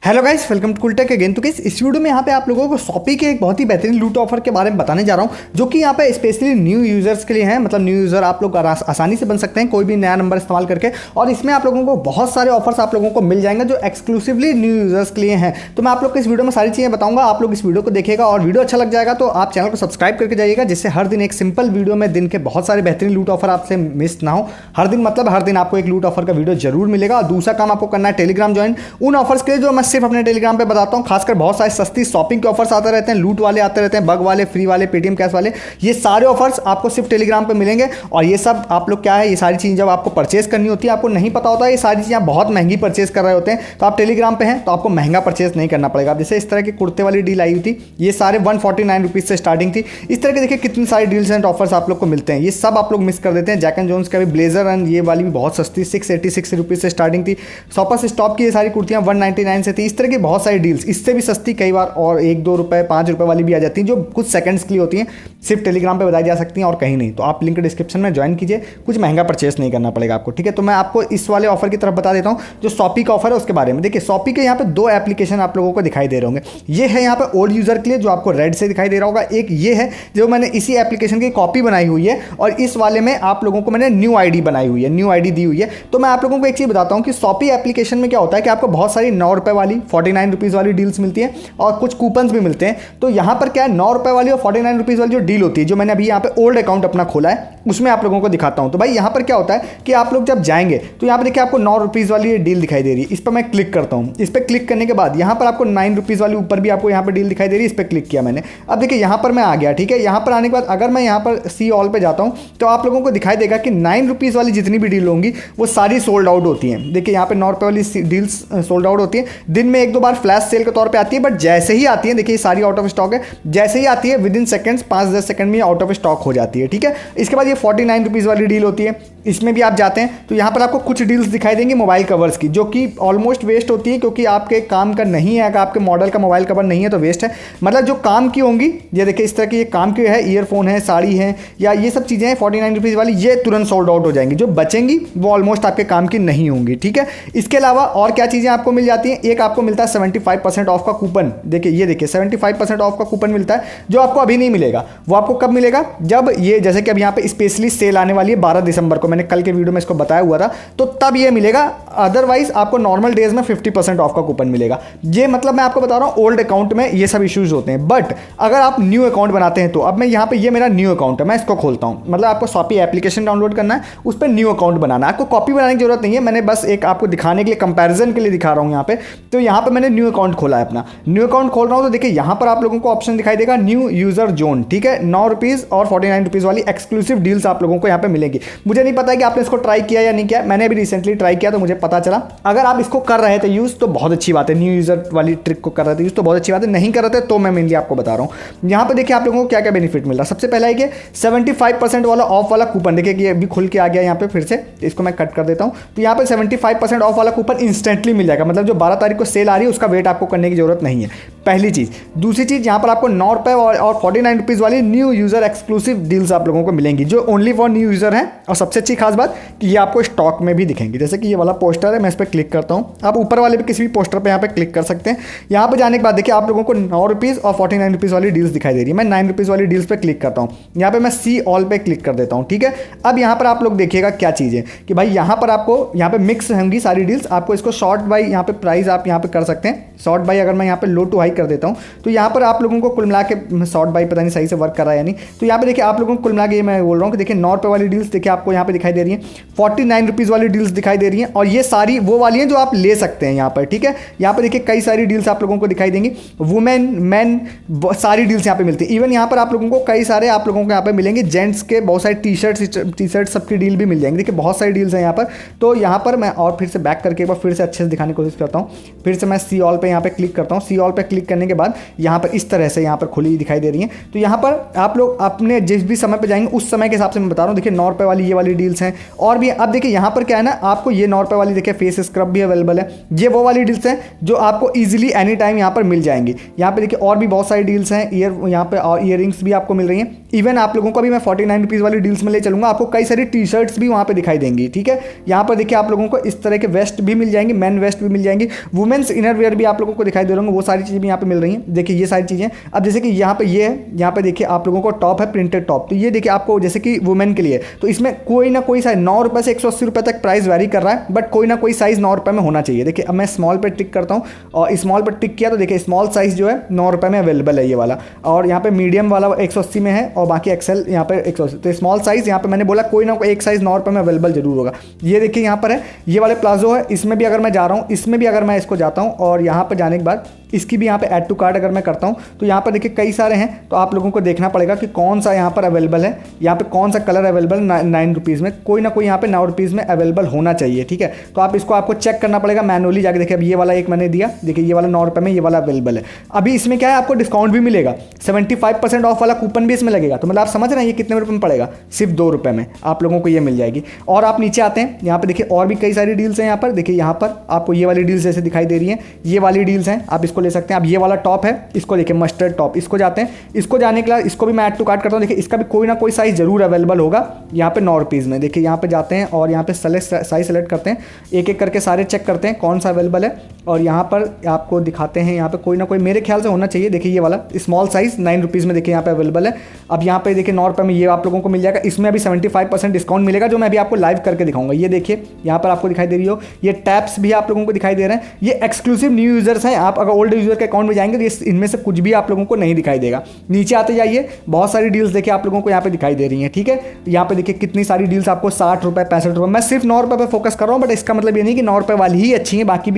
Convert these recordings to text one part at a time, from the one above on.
Hello guys, welcome to Cooltech again. तो guys इस video में यहाँ पे आप लोगों को शॉपी के एक बहुत ही बेहतरीन लूट ऑफर के बारे में बताने जा रहा हूँ, जो कि यहाँ पे स्पेशली न्यू यूजर्स के लिए है। मतलब न्यू यूजर आप लोग आसानी से बन सकते हैं कोई भी नया नंबर इस्तेमाल करके, और इसमें आप लोगों को बहुत सारे ऑफर्स आप लोगों को मिल जाएंगे जो एक्सक्लूसिवली न्यू यूजर्स के लिए हैं। तो मैं आप लोग को इस वीडियो में सारी चीज़ें बताऊंगा, आप लोग इस वीडियो को देखिएगा और वीडियो अच्छा लग जाएगा तो आप चैनल को सब्सक्राइब करके जाइएगा, जिससे हर दिन एक सिंपल वीडियो में दिन के बहुत सारे बेहतरीन लूट ऑफर आपसे मिस ना हो। हर दिन मतलब हर दिन आपको एक लूट ऑफर का वीडियो जरूर मिलेगा। और दूसरा काम आपको करना है टेलीग्राम ज्वाइन उन ऑफर्स के लिए जो मैं सिर्फ अपने टेलीग्राम पे बताता हूँ। खासकर बहुत सारे सस्ती शॉपिंग के ऑफर्स आते रहते हैं, लूट वाले आते रहते हैं, बग वाले, फ्री वाले, पेटीएम कैश वाले, ये सारे ऑफर्स आपको सिर्फ टेलीग्राम पे मिलेंगे। और ये सब आप लोग क्या है, ये सारी चीज़ जब आपको परचेस करनी होती है, आपको नहीं पता होता है ये सारी चीज़ें बहुत महंगी परचेस कर रहे होते हैं, तो आप टेलीग्राम पे हैं तो आपको महंगा परचेस नहीं करना पड़ेगा। जैसे इस तरह के कुर्ते वाली डील आई हुई थी, ये सारे 149 रुपीज़ से स्टार्टिंग थी। इस तरह के देखिए कितनी सारी डील्स एंड ऑफर्स आप लोग को मिलते हैं, ये सब आप लोग मिस कर देते हैं। जैक एंड जोन्स का भी ब्लेजर एंड ये वाली भी बहुत सस्ती 686 रुपीज़ से स्टार्टिंग थी। शॉपर्स स्टॉप की ये सारी कुर्तियाँ 199 से थी। इस तरह की बहुत सारी डील्स इससे भी सस्ती कई बार और 1-2 रुपए 5 रुपए वाली भी आ जाती हैं, जो कुछ सेकंड्स के लिए होती हैं, सिर्फ टेलीग्राम पे बताई जा सकती हैं और कहीं नहीं। तो आप लिंक डिस्क्रिप्शन में ज्वाइन कीजिए, कुछ महंगा परचेस नहीं करना पड़ेगा आपको, ठीक है। तो मैं आपको इस वाले ऑफर की तरफ बता देता हूँ जो शॉपी का ऑफर है उसके बारे में। देखिए शॉपी के यहाँ पे 2 एप्लीकेशन आप लोगों को दिखाई दे रहे होंगे। ये है यहाँ पे ओल्ड यूजर के लिए जो आपको रेड से दिखाई दे रहा होगा, एक ये है जो मैंने इसी एप्लीकेशन की कॉपी बनाई हुई है, और इस वाले में आप लोगों को मैंने न्यू आईडी बनाई हुई है, न्यू आईडी दी हुई है। तो मैं आप लोगों को एक चीज़ बताता हूँ कि शॉपी एप्लीकेशन में क्या होता है कि आपको बहुत सारी 9 रुपये वाली 49 रुपीज़ वाली डील्स मिलती है और कुछ कूपन्स भी मिलते हैं। तो यहाँ पर क्या है, 9 रुपये वाली और 49 रुपीज़ वाली जो डील होती है, जो मैंने अभी यहाँ पे ओल्ड अकाउंट अपना खोला है उसमें आप लोगों को दिखाता हूँ। तो भाई यहाँ पर क्या होता है कि आप लोग जब जाएंगे तो यहाँ पर देखिए आपको 9 रुपीज़ वाली ये डील दिखाई दे रही है, इस पर मैं क्लिक करता हूँ। इस पर क्लिक करने के बाद यहाँ पर आपको 9 रुपीज़ वाली ऊपर भी आपको यहाँ पर डील दिखाई दे रही है, इस पर क्लिक किया मैंने। अब देखिए यहाँ पर मैं आ गया, ठीक है। यहाँ पर आने के बाद अगर मैं यहाँ पर सी ऑल पे जाता हूँ तो आप लोगों को दिखाई देगा कि 9 रुपीज़ वाली जितनी भी डील होंगी वो सारी सोल्ड आउट होती हैं। देखिए यहाँ पर 9 रुपये वाली डील्स सोल्ड आउट होती है, दिन में 1-2 बार फ्लैश सेल के तौर पर आती है, बट जैसे ही आती है, देखिए सारी आउट ऑफ स्टॉक है, जैसे ही आती है विद इन सेकंड्स 5-10 सेकंड में आउट ऑफ स्टॉक हो जाती है, ठीक है। इसके बाद ये 49 रुपीज़ वाली डील होती है, इसमें भी आप जाते हैं तो यहाँ पर आपको कुछ डील्स दिखाई देंगी मोबाइल कवर्स की, जो कि ऑलमोस्ट वेस्ट होती है क्योंकि आपके काम का नहीं है। अगर आपके मॉडल का मोबाइल कवर नहीं है तो वेस्ट है, मतलब जो काम की होंगी। ये देखिए इस तरह की ये काम की है, ईयरफोन है, साड़ी है, या ये सब चीज़ें हैं 49 रुपीज़ वाली, ये तुरंत सोल्ड आउट हो जाएंगी। जो बचेंगी वो ऑलमोस्ट आपके काम की नहीं होंगी, ठीक है। इसके अलावा और क्या चीज़ें आपको मिल जाती हैं, एक आपको मिलता है 75% ऑफ का कूपन। देखिए ये देखिए 75% ऑफ का कूपन मिलता है, जो आपको अभी नहीं मिलेगा। वो आपको कब मिलेगा, जब ये जैसे कि अब यहाँ पे स्पेशली सेल आने वाली है 12 दिसंबर को, मैंने कल के वीडियो में इसको बताया हुआ था, तो तब ये मिलेगा। अदरवाइज आपको नॉर्मल डेज में 50% ऑफ का कूपन मिलेगा। ये मतलब मैं आपको बता रहा हूँ ओल्ड अकाउंट में ये सब इश्यूज होते हैं, बट अगर आप न्यू अकाउंट बनाते हैं तो अब मैं यहाँ पे, ये मेरा न्यू अकाउंट है, मैं इसको खोलता हूँ। मतलब आपको शॉपी एप्लीकेशन डाउनलोड करना है, उस पर न्यू अकाउंट बनाना है, आपको कॉपी बनाने की जरूरत नहीं है। मैंने बस एक आपको दिखाने के लिए, कंपैरिजन के लिए दिखा रहा हूँ यहाँ पे। तो यहाँ पे मैंने न्यू अकाउंट खोला है, अपना न्यू अकाउंट खोल रहा हूँ। तो देखिए यहाँ पर आप लोगों को ऑप्शन दिखाई देगा न्यू यूजर जोन, ठीक है। 9 रुपीज़ और 49 रुपीज़ वाली एक्सक्लूसिव डील्स आप लोगों को यहाँ पे मिलेगी। मुझे नहीं पता है कि आपने इसको ट्राई किया या नहीं किया, मैंने अभी रिसेंटली ट्राई किया तो मुझे पता चला। अगर आप इसको कर रहे थे यूज़ तो बहुत अच्छी बात है, न्यू यूजर वाली ट्रिक को कर रहे थे यूज़ तो बहुत अच्छी बात है, नहीं कर रहे थे तो मैं मेनली आपको बता रहा हूँ। यहाँ पे देखिए आप लोगों को क्या क्या बेनिफिट मिल रहा है। सबसे पहला है कि 75% वाला ऑफ वाला कूपन, देखिए कि अभी खुल के आ गया यहाँ पे, फिर से इसको मैं कट कर देता हूँ। तो यहाँ पे 75% ऑफ वाला कूपन इंस्टेंटली मिल जाएगा, मतलब जो 12 तारीख को सेल आ रही है उसका वेट आपको करने की जरूरत नहीं है, पहली चीज़। दूसरी चीज़, यहाँ पर आपको 9 रुपये और 49 रुपीज़ वाली न्यू यूजर एक्सक्लूसिव डील्स आप लोगों को मिलेंगी, जो ओनली फॉर न्यू यूजर हैं। और सबसे अच्छी खास बात कि ये आपको स्टॉक में भी दिखेंगी। जैसे कि ये वाला पोस्टर है, मैं इस पर क्लिक करता हूँ, आप ऊपर वाले भी किसी भी पोस्टर पे यहाँ पे क्लिक कर सकते हैं। यहाँ पे जाने के बाद देखिए आप लोगों को 9 रुपीज़ और 49 रुपीज़ वाली डील्स दिखाई दे रही है। मैं 9 रुपीज़ वाली डील्स पे क्लिक करता हूँ, यहाँ पे मैं सी ऑल पे क्लिक कर देता हूँ, ठीक है। अब यहाँ पर आप लोग देखिएगा क्या चीज़ है कि भाई यहाँ पर आपको यहाँ पे मिक्स होंगी सारी डील्स। आपको इसको शॉर्ट बाई यहाँ पे प्राइस आप यहाँ पे कर सकते हैं, शॉर्ट बाई अगर मैं यहाँ पे लो टू हाई कर देता हूँ तो यहाँ पर आप लोगों को कुल मिला के, शॉर्ट बाई पता नहीं सही से वर्क कर रहा है या नहीं, तो यहाँ पे देखिए आप लोगों को कुल मिला के, मैं बोल रहा हूँ कि देखिए 9 रुपये वाली डील्स देखिए आपको यहाँ पे दिखाई दे रही है, 49 रुपीज़ वाली डील्स दिखाई दे रही हैं, और ये सारी वो वाली हैं जो आप ले सकते हैं यहाँ पर, ठीक है। यहाँ पर देखिए कई सारी डील्स आप लोगों को दिखाई देंगी, वुमेन, मैन, सारी डील्स यहाँ पे मिलती है। इवन यहाँ पर आप लोगों को कई सारे आप लोगों को यहाँ पे मिलेंगे जेंट्स के बहुत सारे टी शर्ट सबकी डील भी मिल जाएंगी। देखिए बहुत सारी डील्स हैं यहाँ पर। तो यहाँ पर मैं और फिर से बैक करके एक बार फिर से अच्छे से दिखाने की कोशिश करता हूँ। फिर से मैं सी ऑल पे यहाँ पे क्लिक करता हूँ। सी ऑल पे क्लिक करने के बाद यहाँ पर इस तरह से यहाँ पर खुली दिखाई दे रही है। तो यहाँ पर आप लोग अपने जिस भी समय पे जाएंगे उस समय के हिसाब से मैं बता रहा हूँ। देखिए 9 रुपये वाली ये वाली डील्स हैं और भी। अब देखिए यहाँ पर क्या है ना, आपको ये 9 रुपये वाली देखिए फेस स्क्रब भी अवेलेबल है। ये वो वाली डील्स हैं जो आपको ईजिली एनी टाइम यहाँ पर मिल जाएंगी। यहाँ पे देखिए और भी बहुत सारी डील्स हैं, यहाँ पे ईयरिंग्स भी आपको मिल रही हैं। इवन आप लोगों को भी मैं 49 रुपीज़ वाली डील्स में ले चलूँगा, आपको कई सारी टी शर्ट्स भी वहाँ पे दिखाई देंगी। ठीक है, यहाँ पर देखिए आप लोगों को इस तरह के वेस्ट भी मिल जाएंगे, मैन वेस्ट भी मिल जाएंगी, वुमेन्स इनर वेयर भी आप लोगों को दिखाई दे रहे होंगे, वो सारी चीज़ें भी यहाँ पे मिल रही हैं। देखिए ये सारी चीज़ें। अब जैसे कि यहाँ पे ये है, यहाँ पे देखिए आप लोगों को टॉप है प्रिंटेड टॉप, तो ये देखिए आपको जैसे कि वुमेन के लिए, तो इसमें कोई ना कोई साइज 9 रुपये से 180 रुपये तक प्राइस वैरी कर रहा है, बट कोई ना कोई साइज़ 9 रुपये में होना चाहिए। देखिए अब मैं स्मॉल पर टिक करता हूँ और स्मॉल पर टिक किया तो देखिए स्मॉल साइज़ जो है 9 रुपये में अवेलेबल है ये वाला, और यहाँ पे मीडियम वाला 180 में है और बाकी एक्सेल यहाँ पे 180। तो स्मॉल साइज़ यहाँ पे मैंने बोला कोई ना कोई एक साइज़ 9 रुपये में अवेलेबल जरूर होगा। ये देखिए यहाँ पर है, ये वाले प्लाजो है, इसमें भी अगर मैं जा रहा हूँ, इसमें भी अगर मैं इसको जाता हूँ और यहाँ पर जाने के बाद इसकी भी यहाँ पे ऐड टू कार्ट अगर मैं करता हूँ तो यहाँ पर देखिए कई सारे हैं, तो आप लोगों को देखना पड़ेगा कि कौन सा यहाँ पर अवेलेबल है, यहाँ पे कौन सा कलर अवेलेबल 9 रुपीज़ में, कोई ना कोई यहाँ पे 9 रुपीज़ में अवेलेबल होना चाहिए। ठीक है, तो आप इसको आपको चेक करना पड़ेगा मैनुअली जाके। देखिए अब ये वाला एक मैंने दिया, देखिए ये वाला 9 रुपये में ये वाला अवेलेबल है। अभी इसमें क्या है, आपको डिस्काउंट भी मिलेगा, 75% ऑफ वाला कूपन भी इसमें लगेगा, तो मतलब आप समझ रहे हैं ये कितने रुपये में पड़ेगा, सिर्फ 2 रुपये में आप लोगों को ये मिल जाएगी। और आप नीचे आते हैं, यहाँ पर देखिए और भी कई सारी डील्स हैं। यहाँ पर देखिए यहाँ पर आपको ये वाली डील्स जैसे दिखाई दे रही हैं, ये वाली डील्स हैं, आप इसको ले सकते हैं। अब ये वाला टॉप है, इसको देखिए मस्टर्ड टॉप, इसको जाते हैं, इसको जाने के बाद इसको भी मैं ऐड टू कार्ट करता हूँ। देखिए इसका भी कोई ना कोई साइज़ जरूर अवेलेबल होगा यहाँ पे 9 रुपीज़ में। देखिए यहाँ पे जाते हैं और यहाँ पे साइज सेलेक्ट करते हैं, एक एक करके सारे चेक करते हैं कौन सा अवेलेबल है, और यहाँ पर आपको दिखाते हैं, यहाँ पे कोई ना कोई मेरे ख्याल से होना चाहिए। देखिए ये वाला स्मॉल साइज़ 9 रुपीज़ में देखिए यहाँ पे अवेलेबल है। अब यहाँ पे देखिए 9 रुपये में ये आप लोगों को मिल जाएगा, इसमें अभी 75% डिस्काउंट मिलेगा, जो मैं अभी आपको लाइव करके दिखाऊंगा। ये देखिए यहाँ पर आपको दिखाई दे रही हो, ये टैप्स भी आप लोगों को दिखाई दे रहे हैं, ये एक्सक्लूसिव न्यू यूजर्स हैं। आप अगर ओल्ड यूजर के अकाउंट में जाएंगे तो इनमें से कुछ भी आप लोगों को नहीं दिखाई देगा। नीचे आते जाइए, बहुत सारी डील्स देखिए आप लोगों को यहाँ पे दिखाई दे रही हैं। ठीक है, यहाँ पे देखिए कितनी सारी डील्स आपको 60 रुपये 65 रुपये, मैं सिर्फ 9 रुपये पर फोकस कर रहा हूँ, बट इसका मतलब ये नहीं कि 9 रुपये वाली ही अच्छी है, बाकी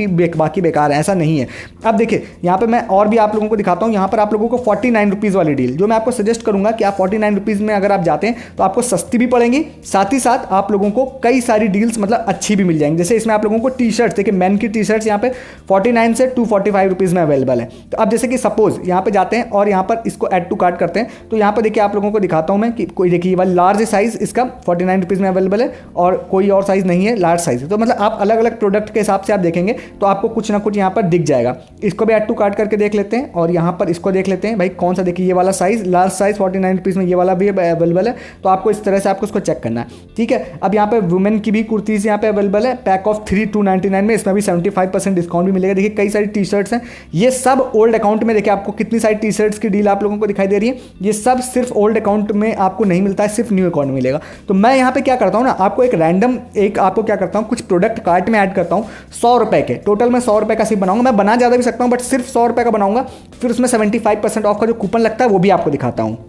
बेकार है, ऐसा नहीं है। अब देखिए यहाँ पे मैं और भी आप लोगों को दिखाता हूँ। यहाँ पर आप लोगों को 49 रुपीज़ वाली डील, जो मैं आपको सजेस्ट करूंगा कि आप 49 रुपीज़ में अगर आप जाते हैं तो आपको सस्ती भी पड़ेंगी, साथ ही साथ आप लोगों को कई सारी डील्स मतलब अच्छी भी मिल जाएंगी। जैसे इसमें आप लोगों को टी शर्ट्स, देखिए मैन की टी शर्ट्स यहाँ पे 49 से 245 रुपीज़ में अवेलेबल है। तो अब जैसे कि सपोज यहाँ पे जाते हैं और यहाँ पर इसको ऐड टू कार्ट करते हैं, तो यहाँ पर देखिए आप लोगों को दिखाता हूँ मैं कि कोई देखिए ये वाला लार्ज साइज़ इसका 49 रुपीज़ में अवेलेबल है और कोई और साइज़ नहीं है, लार्ज साइज़। तो मतलब आप अलग अलग प्रोडक्ट के हिसाब से आप देखेंगे तो आपको कुछ ना कुछ यहाँ पर दिख जाएगा। इसको भी ऐड टू कार्ट करके देख लेते हैं और यहाँ पर इसको देख लेते हैं भाई कौन सा, देखिए ये वाला साइज़ लार्ज साइज़ 49 रुपीज़ में ये वाला भी अवेलेबल है। तो आपको इस तरह से आपको इसको चेक करना है। ठीक है, अब यहाँ पे वुमेन की भी कुर्तीज़ यहाँ पे अवेलेबल है, पैक ऑफ 3 299 में, इसमें भी 75% डिस्काउंट भी मिलेगा। देखिए कई सारी टी शर्ट्स हैं, ये सब ओल्ड अकाउंट में। देखिए आपको कितनी सारी टी शर्ट्स की डील आप लोगों को दिखाई दे रही है, ये सब सिर्फ ओल्ड अकाउंट में आपको नहीं मिलता है, सिर्फ न्यू अकाउंट मिलेगा। तो मैं यहाँ पे क्या करता हूँ ना, आपको एक रैंडम आपको क्या करता हूँ, कुछ प्रोडक्ट कार्ट में ऐड करता हूँ 100 रुपये के, टोटल मैं 100 रुपये का सिर्फ बनाऊंगा, मैं बना ज़्यादा भी सकता हूँ बट सिर्फ 100 रुपये का बनाऊंगा। फिर उसमें 75% ऑफ का जो कूपन लगता है वो भी आपको दिखाता हूँ।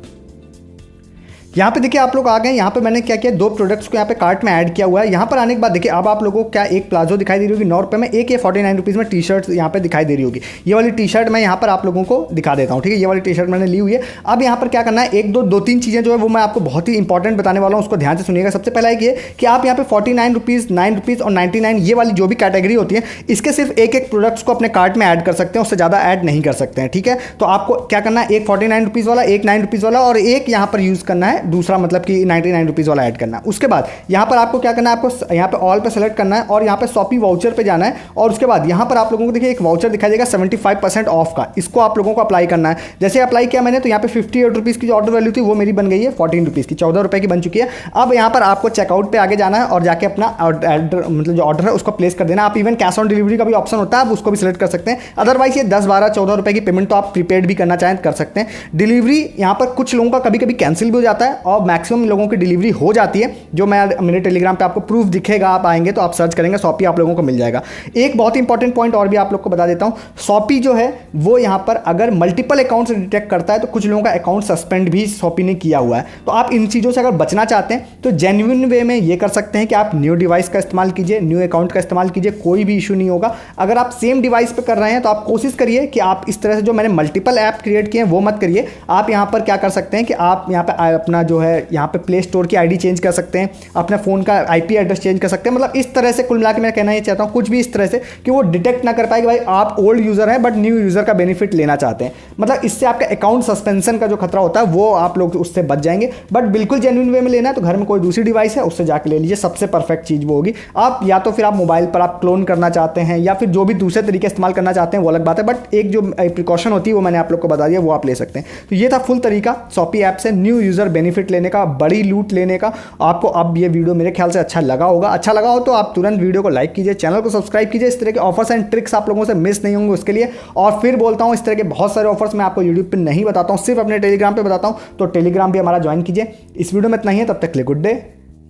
यहाँ पे देखिए आप लोग आ गए, यहाँ पे मैंने क्या किया, 2 प्रोडक्ट्स को यहाँ पे कार्ट में ऐड किया हुआ है। यहाँ पर आने के बाद देखिए अब आप लोगों को क्या एक प्लाजो दिखाई दे रही होगी 9 रुपये में, एक ये 49 रुपीज़ में टी शर्ट यहाँ पे दिखाई दे रही होगी। ये वाली टी शर्ट मैं यहाँ पर आप लोगों को दिखा देता हूँ। ठीक है, ये वाली टी शर्ट मैंने ली हुई है। अब यहाँ पर क्या करना है, एक दो तीन चीज़ें जो है वो मैं आपको बहुत ही इंपॉर्टेंट बताने वाला हूँ, उसको ध्यान से सुनिएगा। सबसे पहला एक ये कि आप यहाँ पे 49 रुपीज़, 9 रुपीज़ और 99 ये वाली जो भी कैटेगरी होती है, इसके सिर्फ एक प्रोडक्ट्स को अपने कार्ट में ऐड कर सकते हैं, उससे ज़्यादा ऐड नहीं कर सकते हैं। ठीक है, तो आपको क्या करना है, एक 49 रुपीज़ वाला, एक 9 रुपीज़ वाला और एक यहाँ पर यूज़ करना है दूसरा, मतलब कि 99 रुपीज़ वाला ऐड करना है। उसके बाद यहाँ पर आपको क्या करना है, आपको यहाँ पे ऑल पे सेलेक्ट करना है और यहाँ पे शॉपी वाउचर पे जाना है और उसके बाद यहाँ पर आप लोगों को देखिए एक वाउचर दिखाई देगा 75% ऑफ का, इसको आप लोगों को अप्लाई करना है। जैसे अप्लाई किया मैंने तो यहाँ पे 58 रुपीज़ की जो ऑर्डर वैल्यू थी वो मेरी बन गई है 14 रुपीज़ की, 14 रुपये की बन चुकी है। अब यहाँ पर आपको चेकआउट पे आगे जाना है और जाके अपना मतलब जो ऑर्डर है उसको प्लेस कर देना। आप इवन कैश ऑन डिलीवरी का भी ऑप्शन होता है, आप उसको भी सिलेक्ट कर सकते हैं। अदरवाइज ये 10 12 14 रुपये की पेमेंट तो आप प्रीपेड भी करना चाहें कर सकते हैं। डिलीवरी यहाँ पर कुछ लोगों का कभी कभी कैंसिल भी हो जाता है और मैक्सिमम लोगों की डिलीवरी हो जाती है, जो मैं मेरे टेलीग्राम पे आपको प्रूफ दिखेगा, आप आएंगे तो आप सर्च करेंगे शॉपी आप लोगों को मिल जाएगा। एक बहुत इंपॉर्टेंट पॉइंट और भी आप लोग को बता देता हूं, शॉपी जो है वो यहाँ पर अगर मल्टीपल अकाउंट से डिटेक्ट करता है तो कुछ लोगों का अकाउंट सस्पेंड भी शॉपी ने किया हुआ है। तो आप इन चीज़ों से अगर बचना चाहते हैं तो जेन्युइन वे में ये कर सकते हैं कि आप न्यू डिवाइस का इस्तेमाल कीजिए, न्यू अकाउंट का इस्तेमाल कीजिए, कोई भी इशू नहीं होगा। अगर आप सेम डिवाइस पर कर रहे हैं तो आप कोशिश करिए कि आप इस तरह से जो मैंने मल्टीपल ऐप क्रिएट किए हैं वो मत करिए। आप यहाँ पर क्या कर सकते हैं कि आप यहाँ पर अपना अपना जो है यहाँ पे प्ले स्टोर की आईडी चेंज कर सकते हैं, अपने फ़ोन का आईपी एड्रेस चेंज कर सकते हैं। मतलब इस तरह से कुल मिला के मैं कहना ये चाहता हूँ, कुछ भी इस तरह से कि वो डिटेक्ट ना कर पाए कि भाई आप ओल्ड यूज़र हैं बट न्यू यूज़र का बेनिफिट लेना चाहते हैं। मतलब इससे आपका अकाउंट सस्पेंशन का जो खतरा होता है वो आप लोग उससे बच जाएंगे। बट बिल्कुल जेन्युइन वे में लेना है तो घर में कोई दूसरी डिवाइस है उससे जाके ले लीजिए, सबसे परफेक्ट चीज़ वो होगी। आप या तो फिर आप मोबाइल पर आप क्लोन करना चाहते हैं या फिर जो भी दूसरे तरीके इस्तेमाल करना चाहते हैं वो अलग बात है, बट एक जो प्रिकॉशन होती है वो मैंने आप लोग को बता दिया, वो आप ले सकते हैं। तो ये था फुल तरीका शॉपी ऐप से न्यू यूज़र बेनिफिट लेने का, बड़ी लूट लेने का। आपको अब ये वीडियो मेरे ख्याल से अच्छा लगा होगा। अच्छा लगा हो तो आप तुरंत वीडियो को लाइक कीजिए, चैनल को सब्सक्राइब कीजिए। इस तरह के ऑफर्स एंड ट्रिक्स आप लोगों से मिस नहीं होंगे उसके लिए। और फिर बोलता हूँ, इस तरह के बहुत सारे ऑफर्स मैं आपको यूट्यूब पर नहीं बताता हूँ, सिर्फ अपने टेलीग्राम पर बताता हूँ। तो टेलीग्राम भी हमारा ज्वाइन कीजिए। इस वीडियो में इतना ही है, तब तक के लिए गुड डे,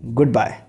गुड बाय।